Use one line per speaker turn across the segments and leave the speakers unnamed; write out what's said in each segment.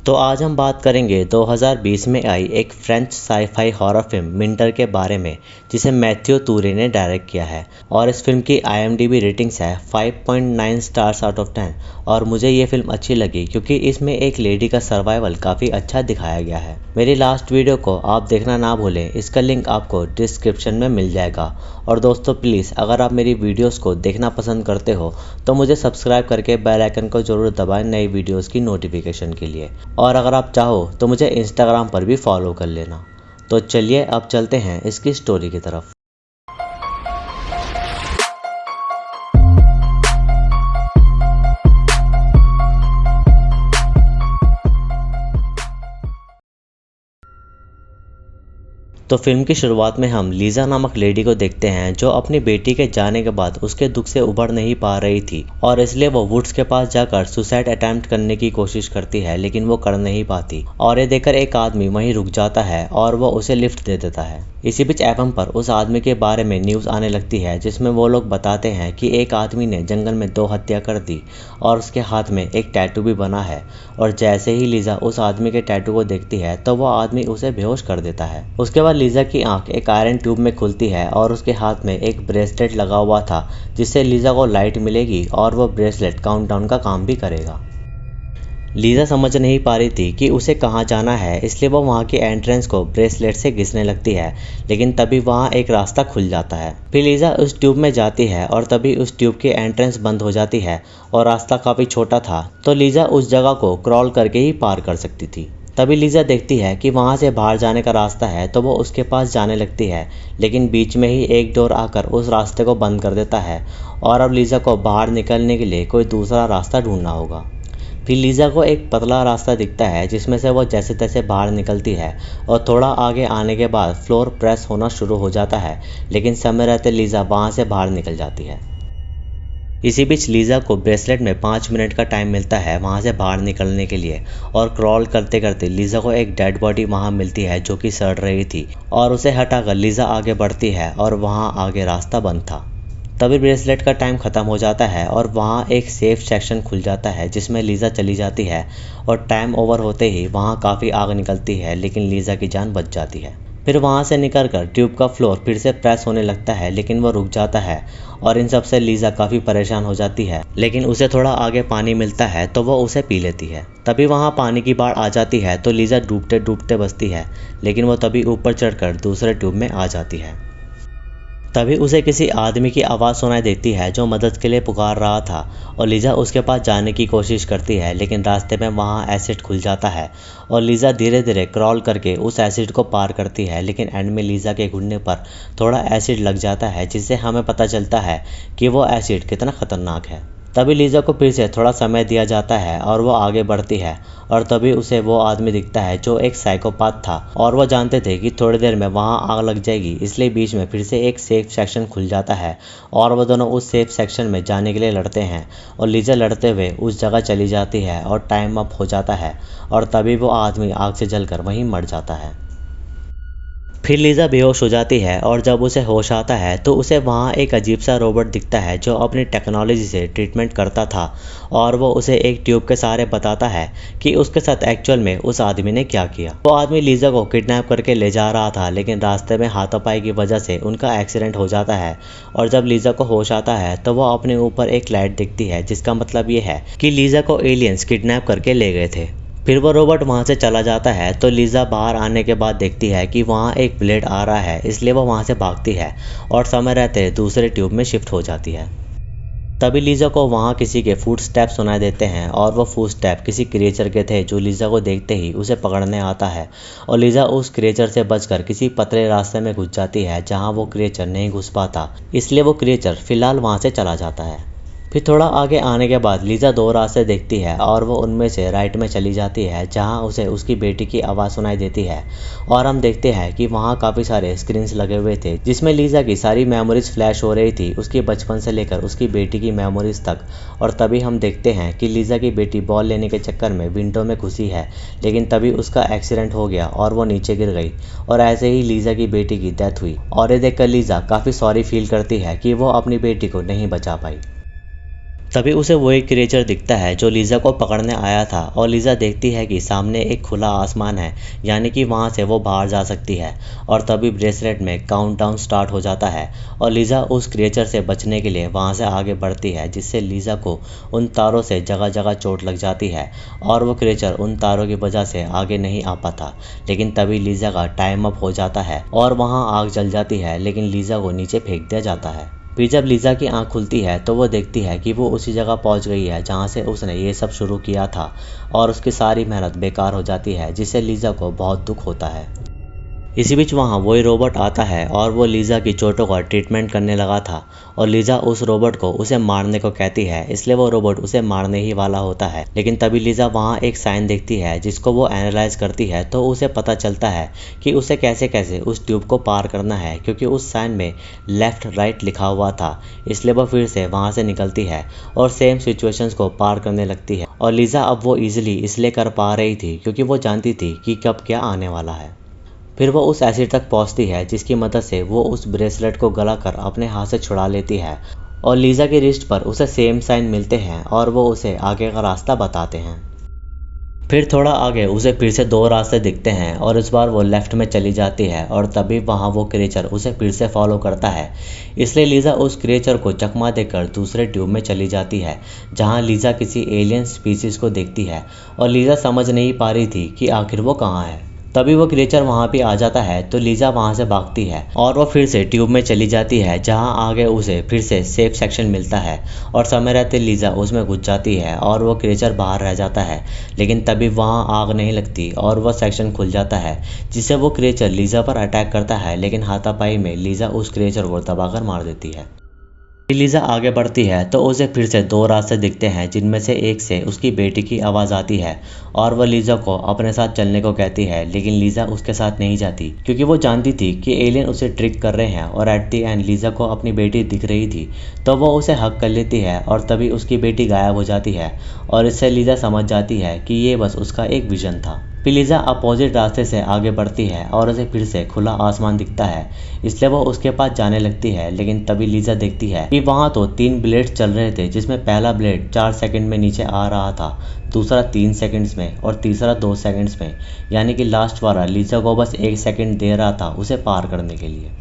तो आज हम बात करेंगे 2020 में आई एक French sci-fi horror film mentor के बारे में, जिसे मैथ्यू तूरे ने डायरेक्ट किया है और इस फिल्म की IMDb रेटिंग्स है 5.9 स्टार्स आउट ऑफ 10। और मुझे ये फिल्म अच्छी लगी क्योंकि इसमें एक लेडी का सर्वाइवल काफ़ी अच्छा दिखाया गया है। मेरी लास्ट वीडियो को आप देखना ना भूलें, इसका लिंक आपको डिस्क्रिप्शन में मिल जाएगा। और दोस्तों प्लीज़, अगर आप मेरी वीडियोस को देखना पसंद करते हो तो मुझे सब्सक्राइब करके बेल आइकन को ज़रूर दबाएं नई वीडियोस की नोटिफिकेशन के लिए। और अगर आप चाहो तो मुझे इंस्टाग्राम पर भी फॉलो कर लेना। तो चलिए अब चलते हैं इसकी स्टोरी की तरफ। तो फिल्म की शुरुआत में हम लीज़ा नामक लेडी को देखते हैं जो अपनी बेटी के जाने के बाद उसके दुख से उबर नहीं पा रही थी और इसलिए वो वुड्स के पास जाकर सुसाइड अटेम्प्ट करने की कोशिश करती है, लेकिन वो कर नहीं पाती। और ये देखकर एक आदमी वहीं रुक जाता है और वो उसे लिफ्ट दे देता है। इसी बीच एफएम पर उस आदमी के बारे में न्यूज़ आने लगती है जिसमें वो लोग बताते हैं कि एक आदमी ने जंगल में 2 हत्या कर दी और उसके हाथ में एक टैटू भी बना है। और जैसे ही लीज़ा उस आदमी के टैटू को देखती है तो वो आदमी उसे बेहोश कर देता है। उसके बाद लीज़ा की आंख एक आयरन ट्यूब में खुलती है और उसके हाथ में एक ब्रेसलेट लगा हुआ था जिससे लीज़ा को लाइट मिलेगी और वो ब्रेसलेट काउंटडाउन का काम भी करेगा। लीज़ा समझ नहीं पा रही थी कि उसे कहाँ जाना है, इसलिए वो वहाँ की एंट्रेंस को ब्रेसलेट से घिसने लगती है, लेकिन तभी वहाँ एक रास्ता खुल जाता है। फिर लीज़ा उस ट्यूब में जाती है और तभी उस ट्यूब की एंट्रेंस बंद हो जाती है और रास्ता काफ़ी छोटा था, तो लीज़ा उस जगह को क्रॉल करके ही पार कर सकती थी। तभी लीज़ा देखती है कि वहाँ से बाहर जाने का रास्ता है, तो वो उसके पास जाने लगती है, लेकिन बीच में ही एक डोर आकर उस रास्ते को बंद कर देता है और अब लीज़ा को बाहर निकलने के लिए कोई दूसरा रास्ता ढूंढना होगा। फिर लीज़ा को एक पतला रास्ता दिखता है जिसमें से वो जैसे तैसे बाहर निकलती है और थोड़ा आगे आने के बाद फ्लोर प्रेस होना शुरू हो जाता है, लेकिन समय रहते लीज़ा वहाँ से बाहर निकल जाती है। इसी बीच लीज़ा को ब्रेसलेट में 5 मिनट का टाइम मिलता है वहाँ से बाहर निकलने के लिए और क्रॉल करते करते लीज़ा को एक डेड बॉडी वहाँ मिलती है जो कि सड़ रही थी और उसे हटाकर लीज़ा आगे बढ़ती है और वहाँ आगे रास्ता बंद था। तभी ब्रेसलेट का टाइम ख़त्म हो जाता है और वहाँ एक सेफ सेक्शन खुल जाता है जिसमें लीज़ा चली जाती है और टाइम ओवर होते ही वहाँ काफ़ी आग निकलती है, लेकिन लीज़ा की जान बच जाती है। फिर वहाँ से निकलकर ट्यूब का फ्लोर फिर से प्रेस होने लगता है, लेकिन वो रुक जाता है और इन सब से लीज़ा काफ़ी परेशान हो जाती है, लेकिन उसे थोड़ा आगे पानी मिलता है तो वो उसे पी लेती है। तभी वहाँ पानी की बाढ़ आ जाती है तो लीज़ा डूबते डूबते बचती है, लेकिन वो तभी ऊपर चढ़कर दूसरे ट्यूब में आ जाती है। तभी उसे किसी आदमी की आवाज़ सुनाई देती है जो मदद के लिए पुकार रहा था और लीज़ा उसके पास जाने की कोशिश करती है, लेकिन रास्ते में वहाँ एसिड खुल जाता है और लीज़ा धीरे धीरे क्रॉल करके उस एसिड को पार करती है, लेकिन एंड में लीज़ा के घुटने पर थोड़ा एसिड लग जाता है जिससे हमें पता चलता है कि वो एसिड कितना ख़तरनाक है। तभी लीज़ा को फिर से थोड़ा समय दिया जाता है और वो आगे बढ़ती है और तभी उसे वो आदमी दिखता है जो एक साइकोपाथ था और वो जानते थे कि थोड़ी देर में वहाँ आग लग जाएगी, इसलिए बीच में फिर से एक सेफ सेक्शन खुल जाता है और वो दोनों उस सेफ सेक्शन में जाने के लिए लड़ते हैं और लीज़ा लड़ते हुए उस जगह चली जाती है और टाइम अप हो जाता है और तभी वो आदमी आग से जलकर वहीं मर जाता है। फिर लीज़ा बेहोश हो जाती है और जब उसे होश आता है तो उसे वहाँ एक अजीब सा रोबोट दिखता है जो अपनी टेक्नोलॉजी से ट्रीटमेंट करता था और वो उसे एक ट्यूब के सहारे बताता है कि उसके साथ एक्चुअल में उस आदमी ने क्या किया। वो आदमी लीज़ा को किडनैप करके ले जा रहा था, लेकिन रास्ते में हाथापाई की वजह से उनका एक्सीडेंट हो जाता है और जब लीज़ा को होश आता है तो वो अपने ऊपर एक लाइट दिखती है, जिसका मतलब ये है कि लीज़ा को एलियंस किडनैप करके ले गए थे। फिर वो रोबोट वहाँ से चला जाता है तो लीज़ा बाहर आने के बाद देखती है कि वहाँ एक ब्लेड आ रहा है, इसलिए वो वहाँ से भागती है और समय रहते दूसरे ट्यूब में शिफ्ट हो जाती है। तभी लीज़ा को वहाँ किसी के फुट स्टेप सुनाई देते हैं और वो फुट स्टेप किसी क्रिएचर के थे जो लीज़ा को देखते ही उसे पकड़ने आता है और लीज़ा उस क्रिएचर से बचकर किसी पतले रास्ते में घुस जाती है जहाँ वो क्रिएचर नहीं घुस पाता, इसलिए वो क्रिएचर फिलहाल वहाँ से चला जाता है। फिर थोड़ा आगे आने के बाद लीज़ा 2 रास्ते देखती है और वो उनमें से राइट में चली जाती है जहां उसे उसकी बेटी की आवाज़ सुनाई देती है और हम देखते हैं कि वहां काफ़ी सारे स्क्रीन्स लगे हुए थे जिसमें लीज़ा की सारी मेमोरीज फ्लैश हो रही थी, उसके बचपन से लेकर उसकी बेटी की मेमोरीज तक। और तभी हम देखते हैं कि लीज़ा की बेटी बॉल लेने के चक्कर में विंडो में घुसी है, लेकिन तभी उसका एक्सीडेंट हो गया और वो नीचे गिर गई और ऐसे ही लीज़ा की बेटी की डेथ हुई। और ये देखकर लीज़ा काफ़ी सॉरी फील करती है कि वो अपनी बेटी को नहीं बचा पाई। तभी उसे वही क्रिएचर दिखता है जो लीज़ा को पकड़ने आया था और लीज़ा देखती है कि सामने एक खुला आसमान है, यानी कि वहाँ से वो बाहर जा सकती है। और तभी ब्रेसलेट में काउंटडाउन स्टार्ट हो जाता है और लीज़ा उस क्रिएचर से बचने के लिए वहाँ से आगे बढ़ती है, जिससे लीज़ा को उन तारों से जगह जगह चोट लग जाती है और वो क्रिएचर उन तारों की वजह से आगे नहीं आ पाता। लेकिन तभी लीज़ा का टाइम अप हो जाता है और वहाँ आग जल जाती है, लेकिन लीज़ा को नीचे फेंक दिया जाता है। फिर जब लीज़ा की आंख खुलती है तो वो देखती है कि वो उसी जगह पहुंच गई है जहां से उसने ये सब शुरू किया था और उसकी सारी मेहनत बेकार हो जाती है, जिससे लीज़ा को बहुत दुख होता है। इसी बीच वहाँ वही रोबोट आता है और वो लीज़ा की चोटों का ट्रीटमेंट करने लगा था और लीज़ा उस रोबोट को उसे मारने को कहती है, इसलिए वो रोबोट उसे मारने ही वाला होता है। लेकिन तभी लीज़ा वहाँ एक साइन देखती है जिसको वो एनालाइज करती है तो उसे पता चलता है कि उसे कैसे कैसे उस ट्यूब को पार करना है, क्योंकि उस साइन में लेफ़्ट राइट लिखा हुआ था। इसलिए वो फिर से वहाँ से निकलती है और सेम सिचुएशंस को पार करने लगती है। और लीज़ा अब वो ईजिली इसलिए कर पा रही थी क्योंकि वो जानती थी कि कब क्या आने वाला है। फिर वो उस एसिड तक पहुंचती है जिसकी मदद से वो उस ब्रेसलेट को गलाकर अपने हाथ से छुड़ा लेती है और लीज़ा की रिस्ट पर उसे सेम साइन मिलते हैं और वो उसे आगे का रास्ता बताते हैं। फिर थोड़ा आगे उसे फिर से दो रास्ते दिखते हैं और इस बार वो लेफ़्ट में चली जाती है और तभी वहाँ वो क्रिएचर उसे फिर से फॉलो करता है। इसलिए लीज़ा उस क्रिएचर को चकमा देकर दूसरे ट्यूब में चली जाती है जहाँ लीज़ा किसी एलियन स्पीसीज़ को देखती है और लीज़ा समझ नहीं पा रही थी कि आखिर वो कहाँ है। तभी वो क्रिएचर वहाँ पे आ जाता है तो लीज़ा वहाँ से भागती है और वो फिर से ट्यूब में चली जाती है जहाँ आगे उसे फिर से सेफ सेक्शन मिलता है और समय रहते लीज़ा उसमें घुस जाती है और वो क्रिएचर बाहर रह जाता है। लेकिन तभी वहाँ आग नहीं लगती और वह सेक्शन खुल जाता है, जिससे वो क्रिएचर लीज़ा पर अटैक करता है, लेकिन हाथापाई में लीज़ा उस क्रिएचर को दबाकर मार देती है। लीज़ा आगे बढ़ती है तो उसे फिर से दो रास्ते दिखते हैं जिनमें से एक से उसकी बेटी की आवाज़ आती है और वह लीज़ा को अपने साथ चलने को कहती है, लेकिन लीज़ा उसके साथ नहीं जाती क्योंकि वो जानती थी कि एलियन उसे ट्रिक कर रहे हैं और एट द एंड लीज़ा को अपनी बेटी दिख रही थी तो वो उसे हक कर लेती है और तभी उसकी बेटी गायब हो जाती है और इससे लीज़ा समझ जाती है कि ये बस उसका एक विजन था। फिर लीज़ा अपोजिट रास्ते से आगे बढ़ती है और उसे फिर से खुला आसमान दिखता है, इसलिए वो उसके पास जाने लगती है। लेकिन तभी लीज़ा देखती है कि वहाँ तो 3 ब्लेड्स चल रहे थे, जिसमें पहला ब्लेड 4 सेकंड में नीचे आ रहा था, दूसरा 3 सेकंड्स में और तीसरा 2 सेकंड्स में, यानी कि लास्ट वाला लीज़ा को बस 1 सेकंड दे रहा था उसे पार करने के लिए।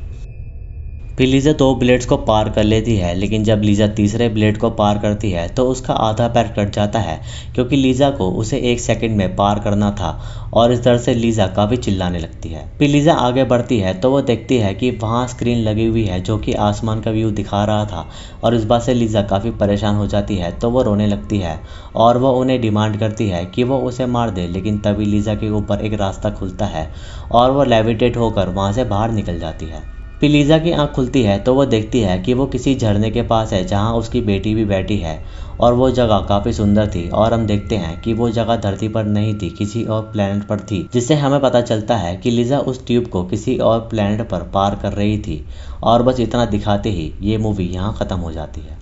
फिर लीज़ा 2 ब्लेड्स को पार कर लेती है, लेकिन जब लीज़ा तीसरे ब्लेड को पार करती है तो उसका आधा पैर कट जाता है क्योंकि लीज़ा को उसे 1 सेकंड में पार करना था और इस दर्द से लीज़ा काफ़ी चिल्लाने लगती है। फिर लीज़ा आगे बढ़ती है तो वो देखती है कि वहाँ स्क्रीन लगी हुई है जो कि आसमान का व्यू दिखा रहा था और इस बात से लीज़ा काफ़ी परेशान हो जाती है तो वो रोने लगती है और वो उन्हें डिमांड करती है कि वो उसे मार दे। लेकिन तभी लीज़ा के ऊपर एक रास्ता खुलता है और वो लेविटेट होकर वहाँ से बाहर निकल जाती है। फिर लीज़ा की आंख खुलती है तो वो देखती है कि वो किसी झरने के पास है जहाँ उसकी बेटी भी बैठी है और वो जगह काफ़ी सुंदर थी और हम देखते हैं कि वो जगह धरती पर नहीं थी, किसी और प्लेनेट पर थी, जिससे हमें पता चलता है कि लीज़ा उस ट्यूब को किसी और प्लेनेट पर पार कर रही थी। और बस इतना दिखाते ही ये मूवी यहाँ ख़त्म हो जाती है।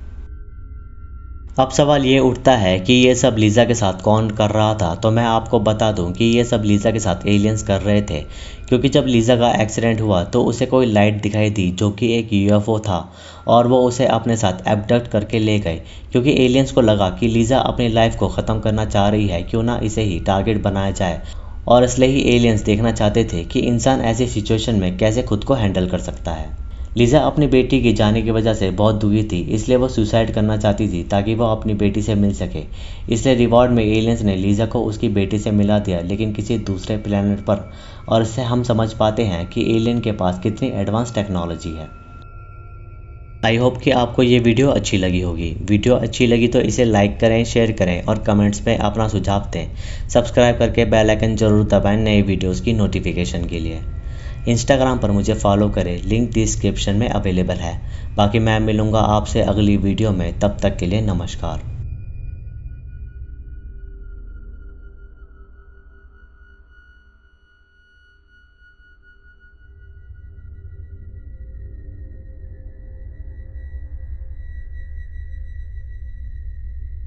अब सवाल ये उठता है कि ये सब लीज़ा के साथ कौन कर रहा था, तो मैं आपको बता दूं कि ये सब लीज़ा के साथ एलियंस कर रहे थे, क्योंकि जब लीज़ा का एक्सीडेंट हुआ तो उसे कोई लाइट दिखाई दी जो कि एक यूएफओ था और वो उसे अपने साथ एब्डक्ट करके ले गए, क्योंकि एलियंस को लगा कि लीज़ा अपनी लाइफ को ख़त्म करना चाह रही है, क्यों ना इसे ही टारगेट बनाया जाए। और इसलिए ही एलियंस देखना चाहते थे कि इंसान ऐसी सिचुएशन में कैसे खुद को हैंडल कर सकता है। लीज़ा अपनी बेटी के जाने की वजह से बहुत दुखी थी, इसलिए वो सुसाइड करना चाहती थी ताकि वो अपनी बेटी से मिल सके। इसलिए रिवॉर्ड में एलियंस ने लीज़ा को उसकी बेटी से मिला दिया, लेकिन किसी दूसरे प्लेनेट पर। और इससे हम समझ पाते हैं कि एलियन के पास कितनी एडवांस टेक्नोलॉजी है। आई होप कि आपको ये वीडियो अच्छी लगी होगी। वीडियो अच्छी लगी तो इसे लाइक करें, शेयर करें और कमेंट्स में अपना सुझाव दें। सब्सक्राइब करके बेल आइकन ज़रूर दबाएं नए वीडियोज़ की नोटिफिकेशन के लिए। इंस्टाग्राम पर मुझे फॉलो करें, लिंक डिस्क्रिप्शन में अवेलेबल है। बाकी मैं मिलूँगा आपसे अगली वीडियो में, तब तक के लिए नमस्कार।